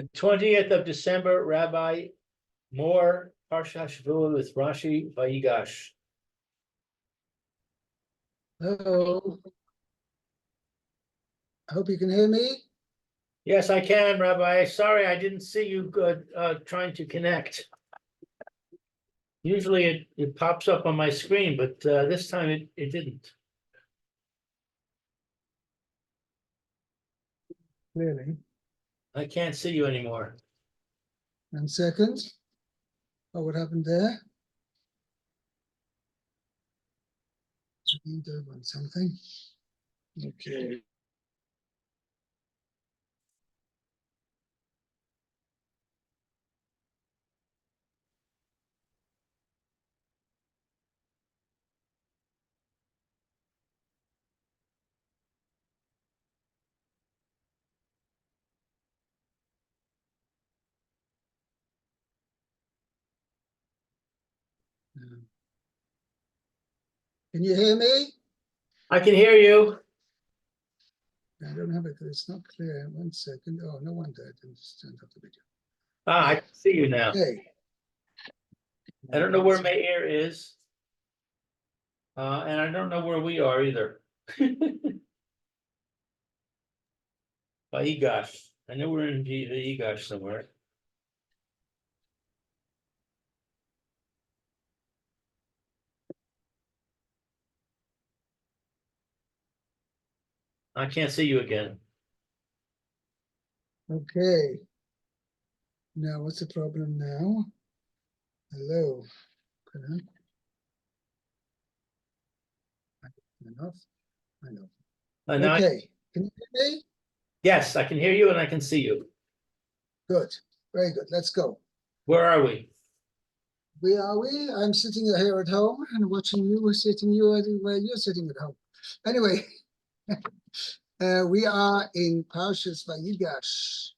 The 20th of December, Rabbi Moore, Parsha Hashavua with Rashi, Vayigash. Hello. I hope you can hear me. Yes, I can, Rabbi. Sorry, I didn't see you trying to connect. Usually it pops up on my screen, but this time it didn't. Clearly. I can't see you anymore. 1 second. Oh, what happened there? You do want something. Okay. Can you hear me? I can hear you. I don't have it because it's not clear. 1 second. Oh, no wonder I didn't just turn off the video. I can see you now. Okay. I don't know where Meir is. And I don't know where we are either. Vayigash. I know we're in Vayigash somewhere. I can't see you again. Okay. Now, what's the problem now? Hello. Enough? I know. Now Okay. Can you hear me? yes, I can hear you and I can see you. Good. Very good. Let's go. Where are we? Where are we? I'm sitting here at home and watching you. We're sitting where you're sitting at home. Anyway, we are in Parshas Vayigash.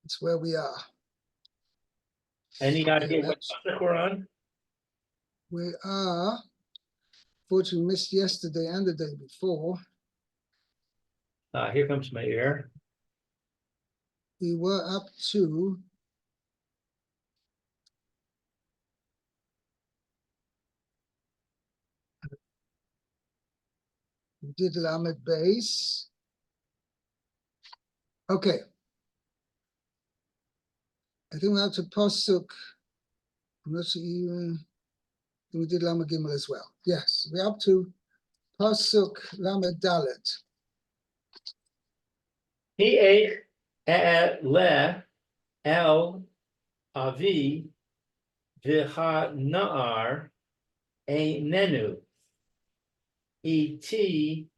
That's where we are. Any idea what topic we're on? We are, fortunately, missed yesterday and the day before. Here comes my ear. We were up to we did Lamed base. Okay. I think we're up to Pasuk. I'm not sure even. We did Lamed Gimel as well. Yes, we're up to Pasuk Lamed Dalet. He ate le el avi v'ha naar einenu et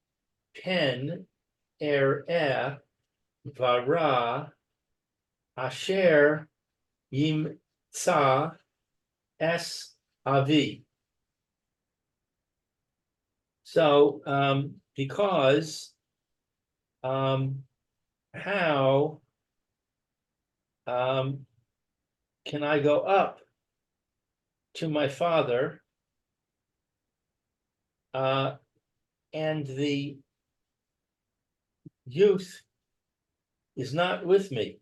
pen vara asher yimtza es avi. So because how can I go up to my father and the youth is not with me?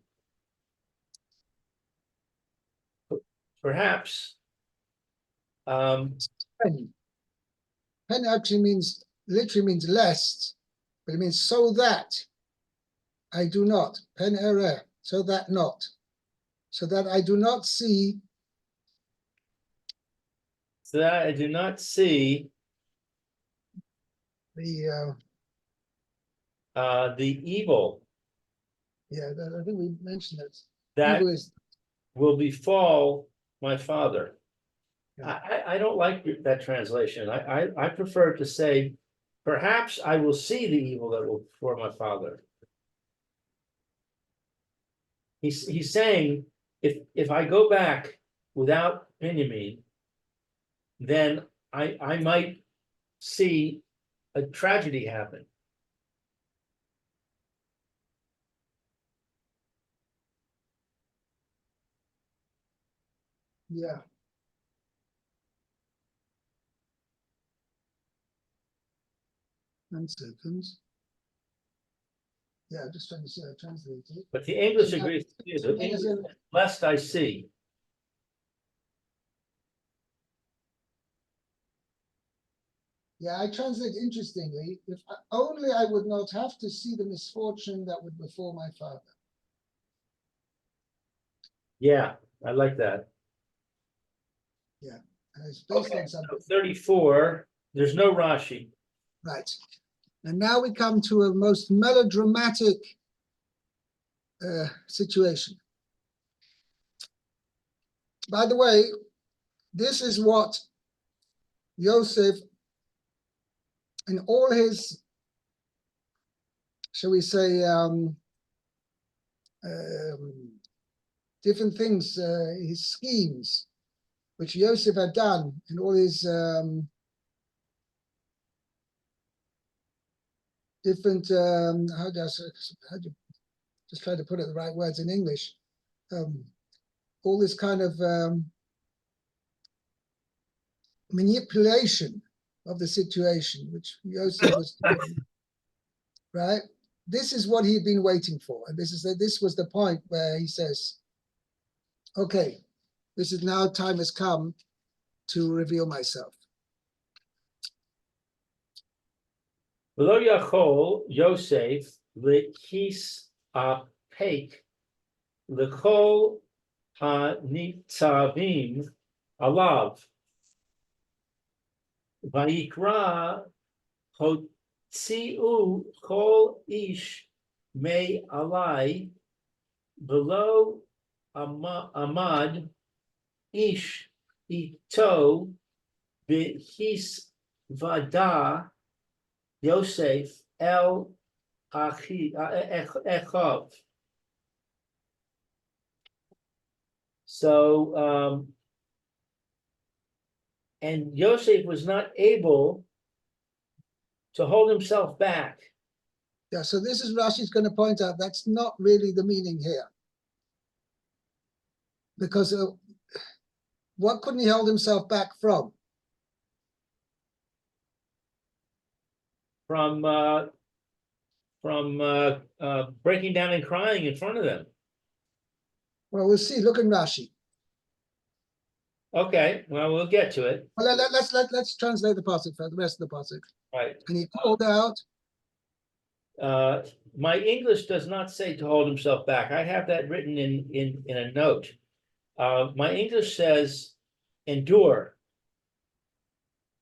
Perhaps Pen. Pen actually literally means lest, but it means so that I do not. Pen ereh, so that not. So that I do not see. so that I do not see The evil. Yeah, I think we mentioned that evil is will befall my father. Yeah. I don't like that translation. I prefer to say, perhaps I will see the evil that will befall my father. He's saying if I go back without Benjamin, then I might see a tragedy happen. Yeah. One second. Yeah, I'm just trying to see how to translate it. But the English So now- agrees with you. so The then is English, it- lest I see. Yeah, I translate interestingly, if only I would not have to see the misfortune that would befall my father. Yeah, I like that. And it's based Okay, on so something, 34, there's no Rashi. right? And now we come to a most melodramatic situation. By the way, this is what Yosef, in all his, shall we say, different things, his schemes, which Yosef had done, and all his different, how do you just try to put it the right words in English? All this kind of manipulation of the situation, which Yosef was doing, right? This is what he had been waiting for. And this was the point where he says, okay, this is now time has come to reveal myself. V'lo yachol Yosef lekis apek lekol hanitzavim alav. Vayikra hotziu kol ish me alai v'lo amad ish ito b'his vada Yosef el Echav. So, and Yosef was not able to hold himself back. Yeah, so this is Rashi's going to point out that's not really the meaning here. Because what couldn't he hold himself back from? From breaking down and crying in front of them. Well, we'll see. Look in Rashi. Okay, well, we'll get to it. Well, let's translate the pasuk for the rest of the pasuk. Right. And he called out. My English does not say to hold himself back. I have that written in a note. My English says endure.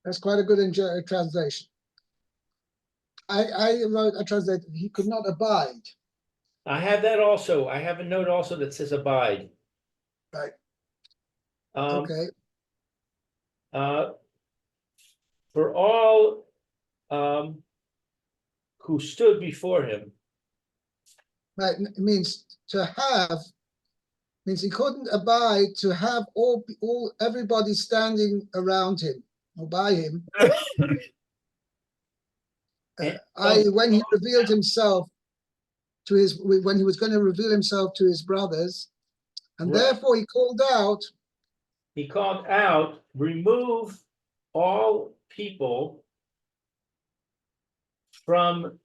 That's quite a good translation. I wrote a translation. He could not abide. I have that also. I have a note also that says abide. Right. Um, Okay. For all who stood before him. Right. It means to have. Means he couldn't abide to have everybody standing around him or by him. When he revealed himself to when he was going to reveal himself to his brothers, and Right. therefore he called out. He called out, remove all people from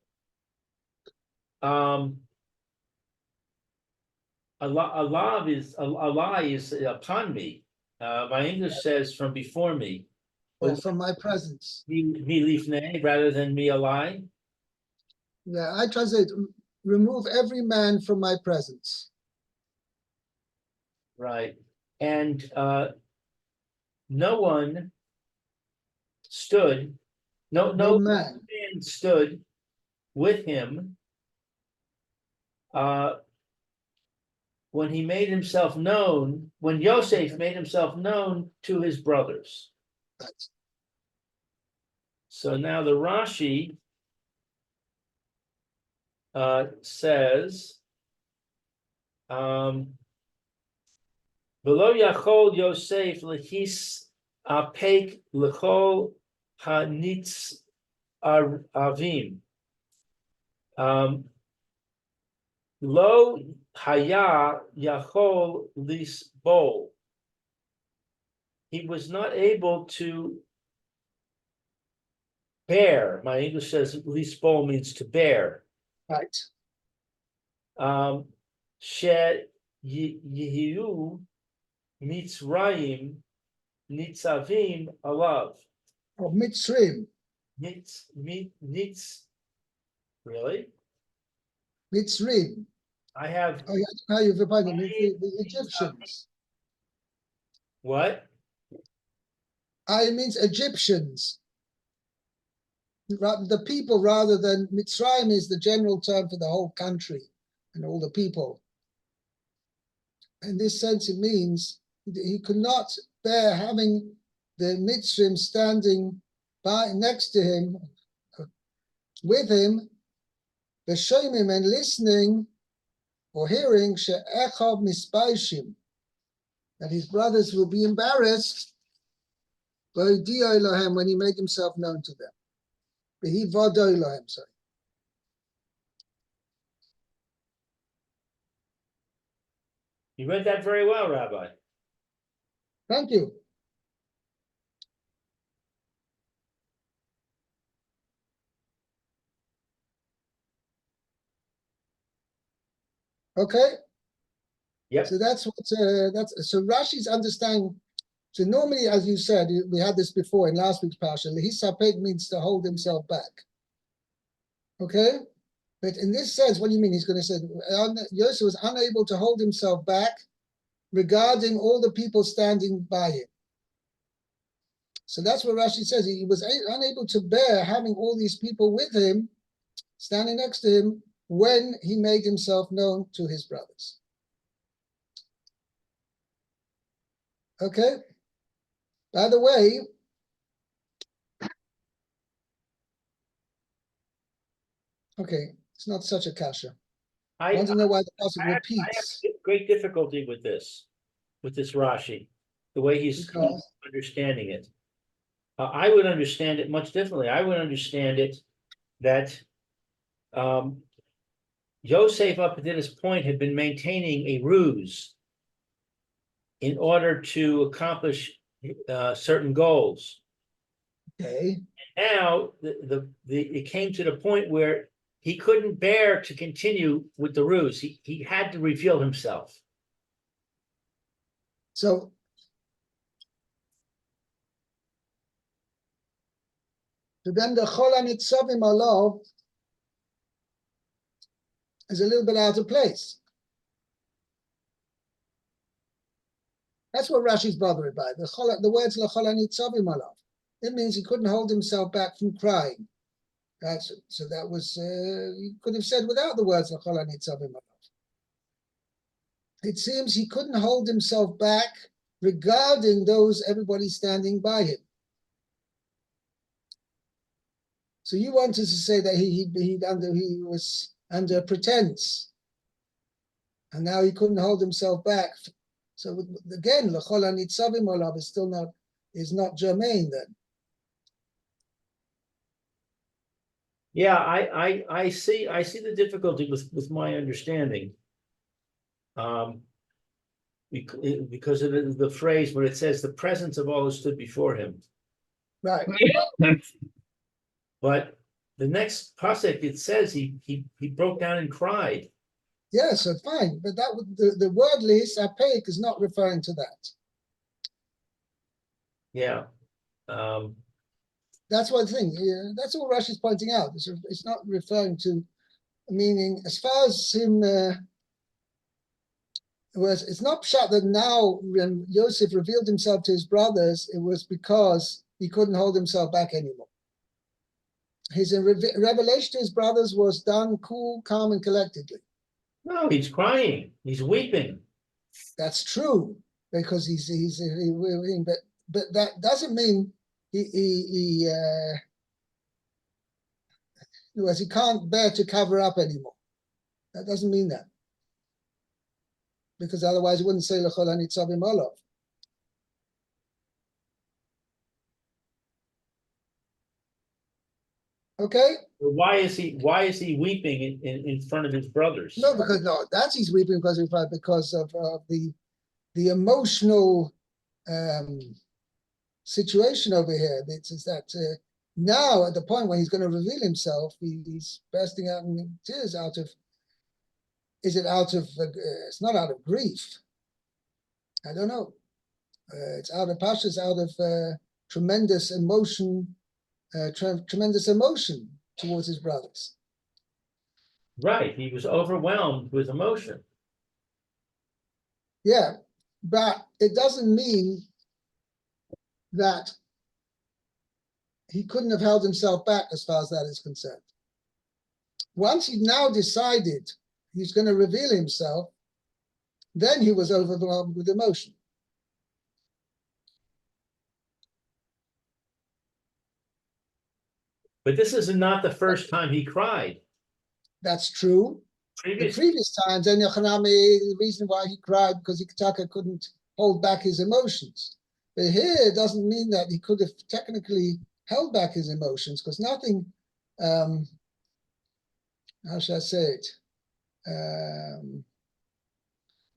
Allah is upon me. My English says from before me. Or from my presence. Me lifnei rather than me alai. Yeah, I translate remove every man from my presence. Right. And no one stood, no man stood with him when he made himself known, when Yosef made himself known to his brothers. Right. So now the Rashi says, V'lo yachol Yosef lechis apek lechol hanitz avim. Lo haya yachol lisbol. He was not able to bear. My English says lisbol means to bear. Right. Yehiyu Mitzrayim Nitzavim Alav. Or Mitzrim. Really? Mitzrim. I have Oh, yeah, how you've applied it. The Egyptians. what? It means Egyptians. The people rather than Mitzrayim is the general term for the whole country and all the people. In this sense, it means he could not bear having the Mitzrim standing next to him, with him, the Shomim, and listening or hearing she'echad mispaishim, that his brothers will be embarrassed when he made himself known to them. Sorry. You read that very well, Rabbi. Thank you. Okay. Yep. So that's what so Rashi's understanding. So normally, as you said, we had this before in last week's parsha. Lehisapek means to hold himself back. Okay, but in this sense, what do you mean? He's going to say Yosef was unable to hold himself back regarding all the people standing by him. So that's what Rashi says. He was unable to bear having all these people with him, standing next to him, when he made himself known to his brothers. Okay. By the way, okay, it's not such a kasha. I want to know why the passage repeats. I have great difficulty with this Rashi, the way he's understanding it. I would understand it much differently. I would understand it that Yosef, up to this point, had been maintaining a ruse in order to accomplish certain goals. Okay. Now it came to the point where he couldn't bear to continue with the ruse. He had to reveal himself. So then the Chol HaNitzavim Alav is a little bit out of place. That's what Rashi's bothered by. The words L'chol HaNitzavim Alav. It means he couldn't hold himself back from crying. So that was, he could have said without the words L'chol HaNitzavim Alav. It seems he couldn't hold himself back regarding everybody standing by him. So you wanted to say that he was under pretense, and now he couldn't hold himself back. So again, L'chol HaNitzavim Alav is not germane then. Yeah, I see the difficulty with my understanding. Because of the phrase where it says the presence of all who stood before him. Right. But the next pasuk, it says he broke down and cried. Yeah, so fine, but the word lehisapek is not referring to that. Yeah. That's one thing. Yeah, that's all Rashi's pointing out. It's not referring to, meaning as far as him. It's not pshat that now when Yosef revealed himself to his brothers, it was because he couldn't hold himself back anymore. His revelation to his brothers was done cool, calm, and collectedly. No, he's crying. He's weeping. That's true, because he's but that doesn't mean he can't bear to cover up anymore. That doesn't mean that. Because otherwise he wouldn't say L'chol HaNitzavim Alav. Okay? Why is he weeping in front of his brothers? No, that's he's weeping because of the emotional situation over here. It's that now at the point where he's going to reveal himself, he's bursting out in tears out of is it out of, it's not out of grief. I don't know. It's out of Parsha, it's out of tremendous emotion, tremendous emotion towards his brothers. Right, he was overwhelmed with emotion. Yeah, but it doesn't mean that he couldn't have held himself back as far as that is concerned. Once he now decided he's going to reveal himself, then he was overwhelmed with emotion. But this is not the first time he cried. That's true. The previous times, and Yochanami, the reason why he cried because Ikitaka couldn't hold back his emotions. But here it doesn't mean that he could have technically held back his emotions because nothing, how should I say it?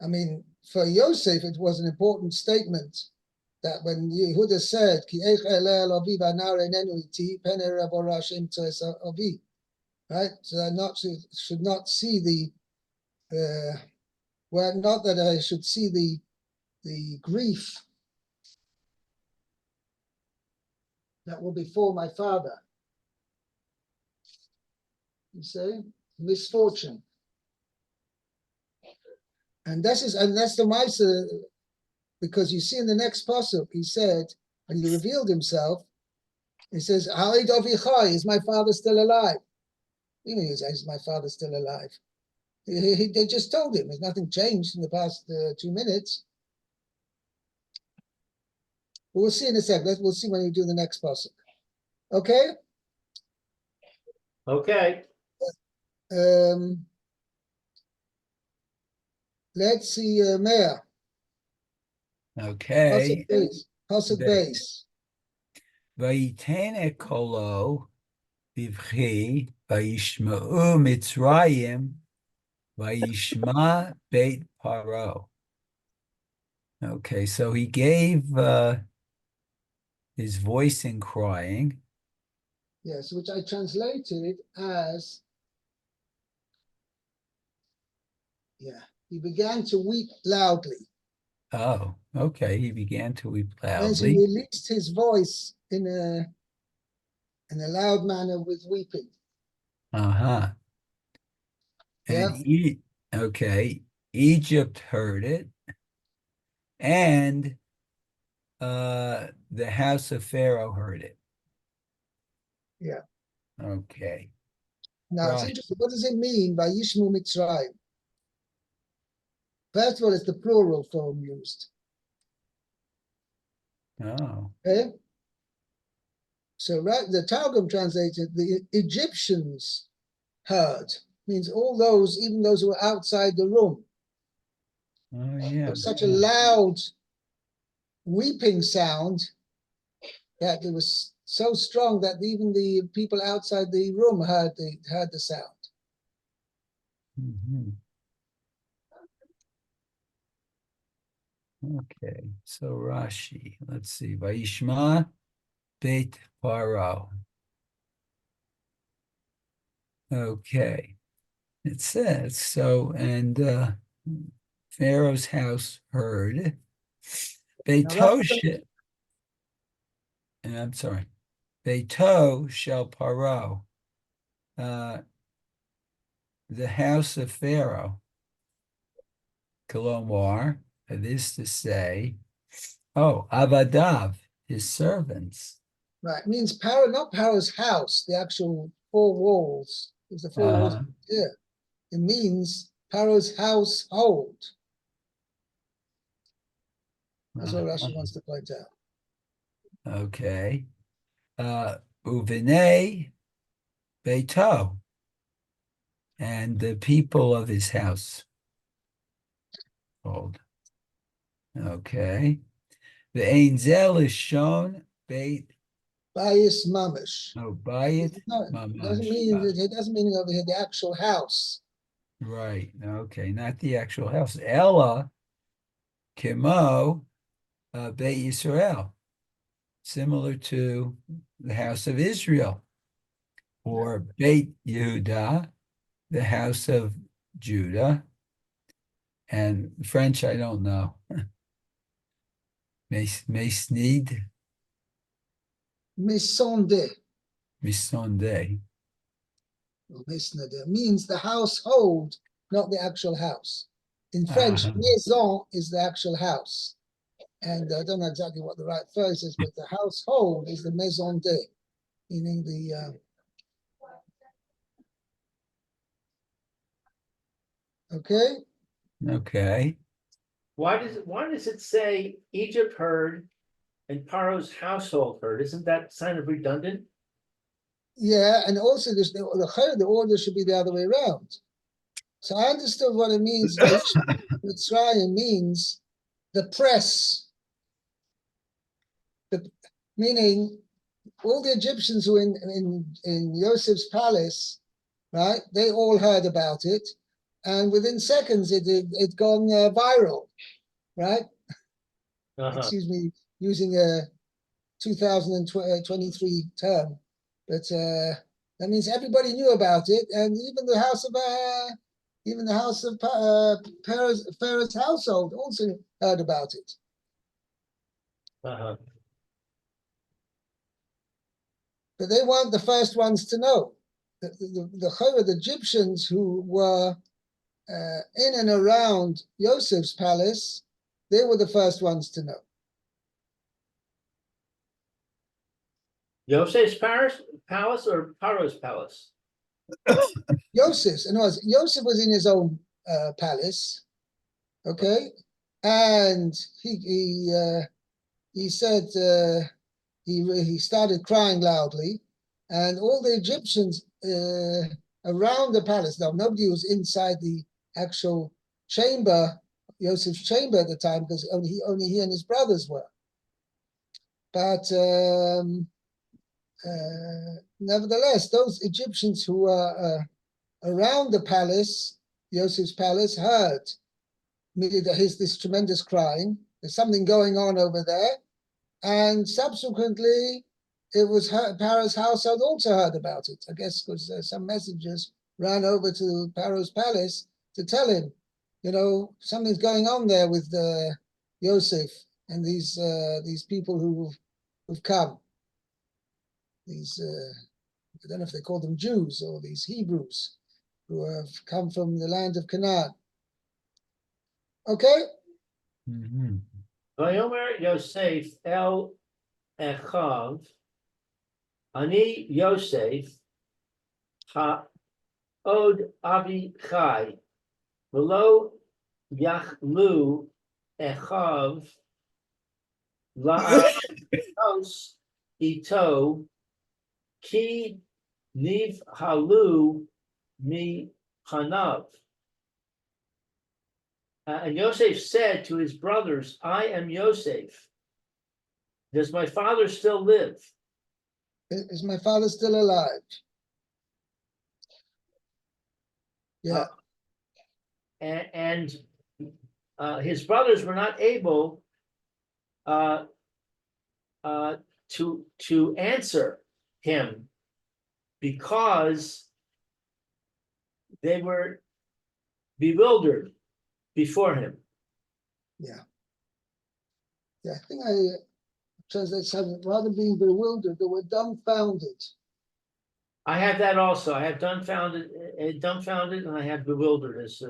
I mean, for Yosef, it was an important statement that when Yehuda said, Ki right? So I should not see the, well, not that I should see the grief that will befall my father. You say, misfortune. And that's the Maisa, because you see in the next pasuk, he said, when he revealed himself, he says, is my father still alive? You know, is my father still alive? They just told him, there's nothing changed in the past 2 minutes. But we'll see in a second. We'll see when you do the next pasuk. Okay? Okay. Let's see, Meir. Okay. Pasuk base. Vayitene kolo bivchi vayishma'u Mitzrayim vayishma Beit Paro. Okay, so he gave his voice in crying. Yes, which I translated as, he began to weep loudly. Oh, okay. He began to weep And he loudly. released his voice in a loud manner with weeping. Uh-huh. And okay, Egypt heard it, and the house of Pharaoh heard it. Yeah. Okay. Now it's interesting. What does it mean by Yishmu Mitzrayim? First of all, it's the plural form used. Oh. Okay? So the Targum translated the Egyptians heard, means all those, even those who were outside the room. Oh, yeah. It was such a loud weeping sound that it was so strong that even the people outside the room heard the sound. Mm-hmm. Okay, so Rashi, let's see, Vayishma Beit Paro. Okay, it says so, and Pharaoh's house heard. I'm sorry, Beito shel Paro, the house of Pharaoh. Kolomar, that is to say, Avadav, his servants. Right, it means Paro, not Paro's house, the actual four walls. There's the four walls here. It means Paro's household. That's what Rashi wants to point out. Okay. Uvene Beito, and the people of his house. Okay. The Einzel is shown Beit Bayis Mamish. Oh, Bayit It doesn't mean over here the actual house. Right. Okay. Not the actual house. Ella Kimo Beit Yisrael, similar to the house of Israel, or Beit Yehuda, the house of Judah, And French, I don't know. Mesnid, Maison de, Misonde. or maison de, means the household, not the actual house. In French, Uh-huh. maison is the actual house. And I don't know exactly what the right phrase is, but the household is the maison de, meaning the, okay? Okay. Why does it say Egypt heard and Paro's household heard? Isn't that kind of redundant? Yeah, and also the order should be the other way around. So I understood what it means. Mitzrayim means the press, meaning all the Egyptians who were in Joseph's palace, right? They all heard about it, and within seconds it gone viral, right? Uh-huh. Excuse me, using a 2023 term, but that means everybody knew about it, and even the house of Pharaoh's household also heard about it. Uh-huh. But they weren't the first ones to know. The Egyptians who were in and around Joseph's palace, they were the first ones to know. Yosef's palace or Paro's palace? Joseph was in his own palace, okay, and he said he started crying loudly, and all the Egyptians around the palace. Now nobody was inside the actual chamber, Joseph's chamber at the time, because only he and his brothers were. But nevertheless, those Egyptians who were around the palace, Joseph's palace, heard this tremendous crying. There's something going on over there. And subsequently, it was Pharaoh's household also heard about it. I guess because some messengers ran over to Pharaoh's palace to tell him, something's going on there with Joseph and these people who've come. These I don't know if they call them Jews or these Hebrews who have come from the land of Canaan. Okay? Mhm. Vayomer Yosef el Echav, Ani Yosef, Ha-od Avi Chai, Velo Yachlu Echav, La'aros Ito, Ki Niv Halu Mi Hanav. And Yosef said to his brothers, I am Yosef. Does my father still live? Is my father still alive? Yeah. And his brothers were not able to answer him because they were bewildered before him. Yeah. I think I translate something rather than being bewildered, they were dumbfounded. I have that also. I have dumbfounded, and I have bewildered as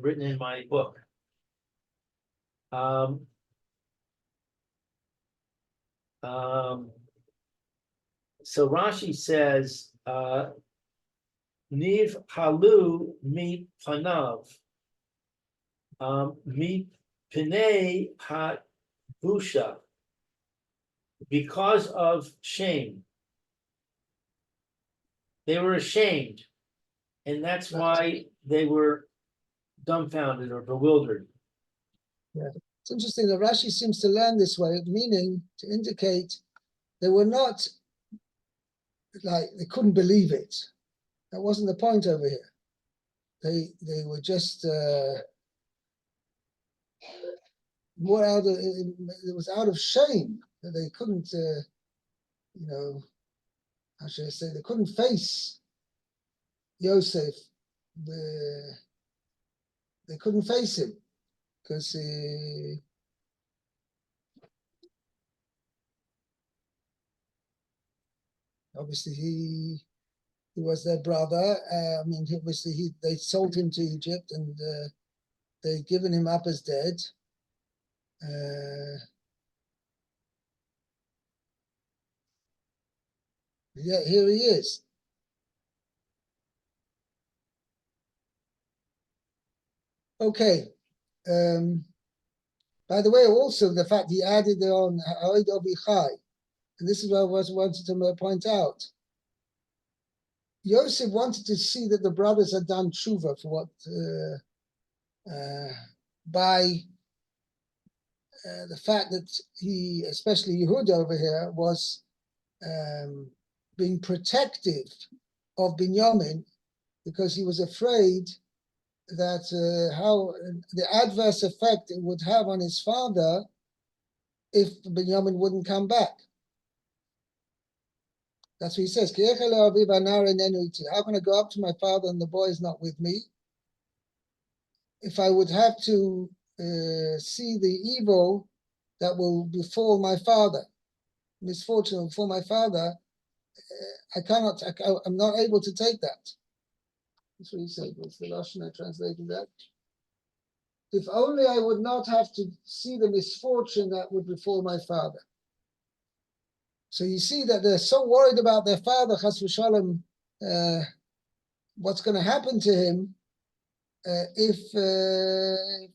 written in my book. So Rashi says, Niv halu mi panav, mi pinei ha busha, because of shame. They were ashamed, and that's why they were dumbfounded or bewildered. Yeah. It's interesting that Rashi seems to learn this way, meaning to indicate they were not like they couldn't believe it. That wasn't the point over here. They were just more out of it was out of shame that they couldn't how should I say, they couldn't face Yosef, the they couldn't face him because obviously he was their brother. I mean, they sold him to Egypt and they'd given him up as dead. Yeah, here he is. Okay. By the way, also the fact he added on Ha'od Ovichai, and this is what I wanted to point out. Yosef wanted to see that the brothers had done tshuva for what by the fact that he, especially Yehuda over here, was being protective of Binyamin because he was afraid that how the adverse effect it would have on his father if Binyamin wouldn't come back. That's what he says. How can I go up to my father and the boy is not with me? If I would have to see the evil that will befall my father, misfortune befall my father, I'm not able to take that. That's what he said. What's the Rashi I translated that? If only I would not have to see the misfortune that would befall my father. So you see that they're so worried about their father, Chas v'shalom, what's going to happen to him if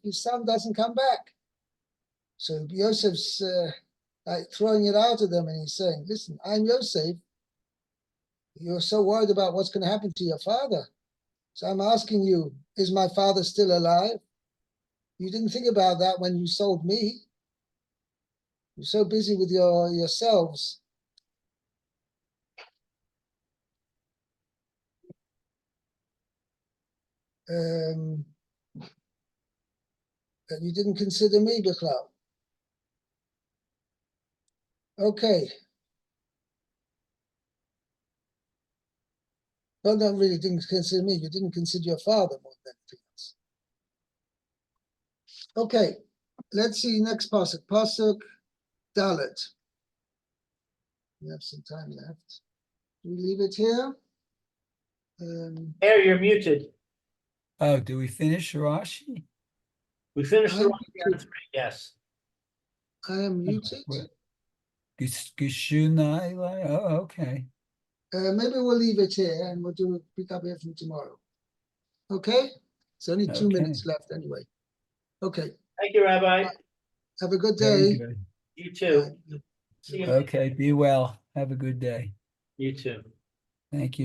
his son doesn't come back. So Yosef's like throwing it out at them and he's saying, listen, I'm Yosef. You're so worried about what's going to happen to your father. So I'm asking you, is my father still alive? You didn't think about that when you sold me. You're so busy with yourselves. That you didn't consider me, Bichlal. Okay. No, no, really didn't consider me. You didn't consider your father more than anything else. Okay, let's see next pasuk. Pasuk Dalet. We have some time left. Do we leave it here? Here, you're muted. Oh, do we finish Rashi? We finished the I'm Rashi on 3, yes. I am muted. Oh, okay. Maybe we'll leave it here and we'll pick up here from tomorrow. Okay? It's only 2 Okay. minutes left anyway. Okay. Thank you, Rabbi. Have a good Very day. good. You too. Bye. See you. Okay, be well. Have a good day. You too. Thank you.